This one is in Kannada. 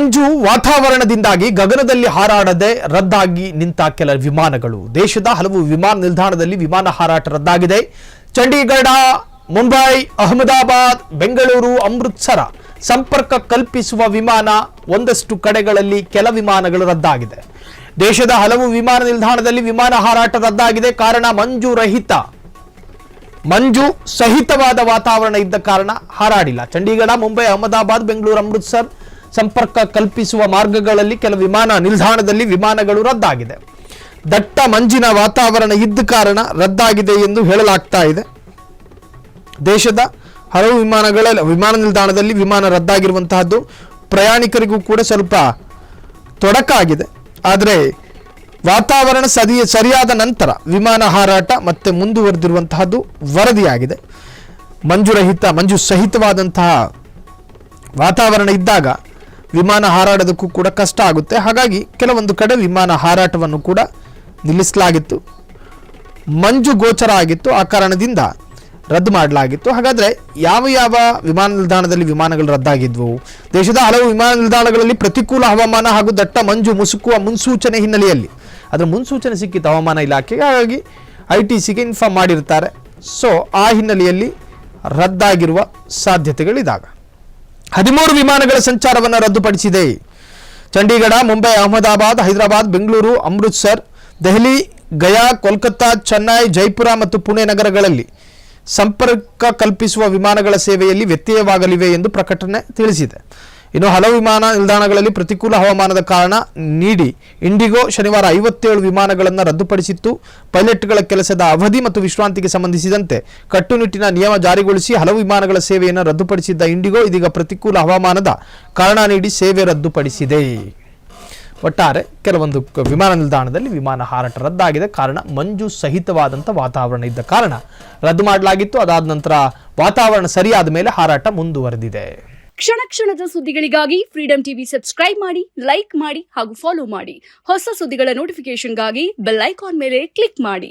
ಮಂಜು ವಾತಾವರಣದಿಂದಾಗಿ ಗಗನದಲ್ಲಿ ಹಾರಾಡದೆ ರದ್ದಾಗಿ ನಿಂತ ಕೆಲ ವಿಮಾನಗಳು. ದೇಶದ ಹಲವು ವಿಮಾನ ನಿಲ್ದಾಣದಲ್ಲಿ ವಿಮಾನ ಹಾರಾಟ ರದ್ದಾಗಿದೆ. ಚಂಡೀಗಢ, ಮುಂಬೈ, ಅಹಮದಾಬಾದ್, ಬೆಂಗಳೂರು, ಅಮೃತಸರ ಸಂಪರ್ಕ ಕಲ್ಪಿಸುವ ವಿಮಾನ ಒಂದಷ್ಟು ಕಡೆಗಳಲ್ಲಿ ಕೆಲ ವಿಮಾನಗಳು ರದ್ದಾಗಿದೆ. ದೇಶದ ಹಲವು ವಿಮಾನ ನಿಲ್ದಾಣದಲ್ಲಿ ವಿಮಾನ ಹಾರಾಟ ರದ್ದಾಗಿದೆ. ಕಾರಣ ಮಂಜು ಸಹಿತವಾದ ವಾತಾವರಣ ಇದ್ದ ಕಾರಣ ಹಾರಾಡಿಲ್ಲ. ಚಂಡೀಗಢ, ಮುಂಬೈ, ಅಹಮದಾಬಾದ್, ಬೆಂಗಳೂರು, ಅಮೃತಸರ್ ಸಂಪರ್ಕ ಕಲ್ಪಿಸುವ ಮಾರ್ಗಗಳಲ್ಲಿ ಕೆಲ ವಿಮಾನ ನಿಲ್ದಾಣದಲ್ಲಿ ವಿಮಾನಗಳು ರದ್ದಾಗಿದೆ. ದಟ್ಟ ಮಂಜಿನ ವಾತಾವರಣ ಇದ್ದ ಕಾರಣ ರದ್ದಾಗಿದೆ ಎಂದು ಹೇಳಲಾಗ್ತಾ ಇದೆ. ದೇಶದ ಹಲವು ವಿಮಾನ ನಿಲ್ದಾಣದಲ್ಲಿ ವಿಮಾನ ರದ್ದಾಗಿರುವಂತಹದ್ದು ಪ್ರಯಾಣಿಕರಿಗೂ ಕೂಡ ಸ್ವಲ್ಪ ತೊಡಕಾಗಿದೆ. ಆದರೆ ವಾತಾವರಣ ಸರಿಯಾದ ನಂತರ ವಿಮಾನ ಹಾರಾಟ ಮತ್ತೆ ಮುಂದುವರೆದಿರುವಂತಹದ್ದು ವರದಿಯಾಗಿದೆ. ಮಂಜು ಸಹಿತವಾದಂತಹ ವಾತಾವರಣ ಇದ್ದಾಗ ವಿಮಾನ ಹಾರಾಡೋದಕ್ಕೂ ಕೂಡ ಕಷ್ಟ ಆಗುತ್ತೆ. ಹಾಗಾಗಿ ಕೆಲವೊಂದು ಕಡೆ ವಿಮಾನ ಹಾರಾಟವನ್ನು ಕೂಡ ನಿಲ್ಲಿಸಲಾಗಿತ್ತು. ಮಂಜು ಗೋಚರ ಆಗಿತ್ತು, ಆ ಕಾರಣದಿಂದ ರದ್ದು ಮಾಡಲಾಗಿತ್ತು. ಹಾಗಾದರೆ ಯಾವ ವಿಮಾನ ನಿಲ್ದಾಣದಲ್ಲಿ ವಿಮಾನಗಳು ರದ್ದಾಗಿದ್ವು? ದೇಶದ ಹಲವು ವಿಮಾನ ನಿಲ್ದಾಣಗಳಲ್ಲಿ ಪ್ರತಿಕೂಲ ಹವಾಮಾನ ಹಾಗೂ ದಟ್ಟ ಮಂಜು ಮುಸುಕುವ ಮುನ್ಸೂಚನೆ ಹಿನ್ನೆಲೆಯಲ್ಲಿ ಅದರ ಮುನ್ಸೂಚನೆ ಸಿಕ್ಕಿತ್ತು ಹವಾಮಾನ ಇಲಾಖೆಗೆ. ಹಾಗಾಗಿ ITCಗೆ ಇನ್ಫಾರ್ಮ್ ಮಾಡಿರ್ತಾರೆ. ಸೊ ಆ ಹಿನ್ನೆಲೆಯಲ್ಲಿ ರದ್ದಾಗಿರುವ ಸಾಧ್ಯತೆಗಳಿದಾಗ 13 ವಿಮಾನಗಳ ಸಂಚಾರವನ್ನು ರದ್ದುಪಡಿಸಿದೆ. ಚಂಡೀಗಢ, ಮುಂಬೈ, ಅಹಮದಾಬಾದ್, ಹೈದರಾಬಾದ್, ಬೆಂಗಳೂರು, ಅಮೃತಸರ್, ದೆಹಲಿ, ಗಯಾ, ಕೋಲ್ಕತ್ತಾ, ಚೆನ್ನೈ, ಜೈಪುರ ಮತ್ತು ಪುಣೆ ನಗರಗಳಲ್ಲಿ ಸಂಪರ್ಕ ಕಲ್ಪಿಸುವ ವಿಮಾನಗಳ ಸೇವೆಯಲ್ಲಿ ವ್ಯತ್ಯಯವಾಗಲಿವೆ ಎಂದು ಪ್ರಕಟಣೆ ತಿಳಿಸಿದೆ. ಇನ್ನು ಹಲವು ವಿಮಾನ ನಿಲ್ದಾಣಗಳಲ್ಲಿ ಪ್ರತಿಕೂಲ ಹವಾಮಾನದ ಕಾರಣ ನೀಡಿ ಇಂಡಿಗೋ ಶನಿವಾರ 57 ವಿಮಾನಗಳನ್ನು ರದ್ದುಪಡಿಸಿತ್ತು. ಪೈಲಟ್ಗಳ ಕೆಲಸದ ಅವಧಿ ಮತ್ತು ವಿಶ್ರಾಂತಿಗೆ ಸಂಬಂಧಿಸಿದಂತೆ ಕಟ್ಟುನಿಟ್ಟಿನ ನಿಯಮ ಜಾರಿಗೊಳಿಸಿ ಹಲವು ವಿಮಾನಗಳ ಸೇವೆಯನ್ನು ರದ್ದುಪಡಿಸಿದ್ದ ಇಂಡಿಗೋ ಇದೀಗ ಪ್ರತಿಕೂಲ ಹವಾಮಾನದ ಕಾರಣ ನೀಡಿ ಸೇವೆ ರದ್ದುಪಡಿಸಿದೆ. ಒಟ್ಟಾರೆ ಕೆಲವೊಂದು ವಿಮಾನ ನಿಲ್ದಾಣದಲ್ಲಿ ವಿಮಾನ ಹಾರಾಟ ರದ್ದಾಗಿದೆ. ಕಾರಣ ಮಂಜು ಸಹಿತವಾದಂಥ ವಾತಾವರಣ ಇದ್ದ ಕಾರಣ ರದ್ದು ಮಾಡಲಾಗಿತ್ತು. ಅದಾದ ನಂತರ ವಾತಾವರಣ ಸರಿಯಾದ ಮೇಲೆ ಹಾರಾಟ ಮುಂದುವರೆದಿದೆ. ಕ್ಷಣ ಕ್ಷಣದ ಸುದ್ದಿಗಳಿಗಾಗಿ ಫ್ರೀಡಂ ಟಿವಿ ಸಬ್ಸ್ಕ್ರೈಬ್ ಮಾಡಿ, ಲೈಕ್ ಮಾಡಿ ಹಾಗೂ ಫಾಲೋ ಮಾಡಿ. ಹೊಸ ಸುದ್ದಿಗಳ ನೋಟಿಫಿಕೇಶನ್ಗಾಗಿ ಬೆಲ್ ಐಕಾನ್ ಮೇಲೆ ಕ್ಲಿಕ್ ಮಾಡಿ.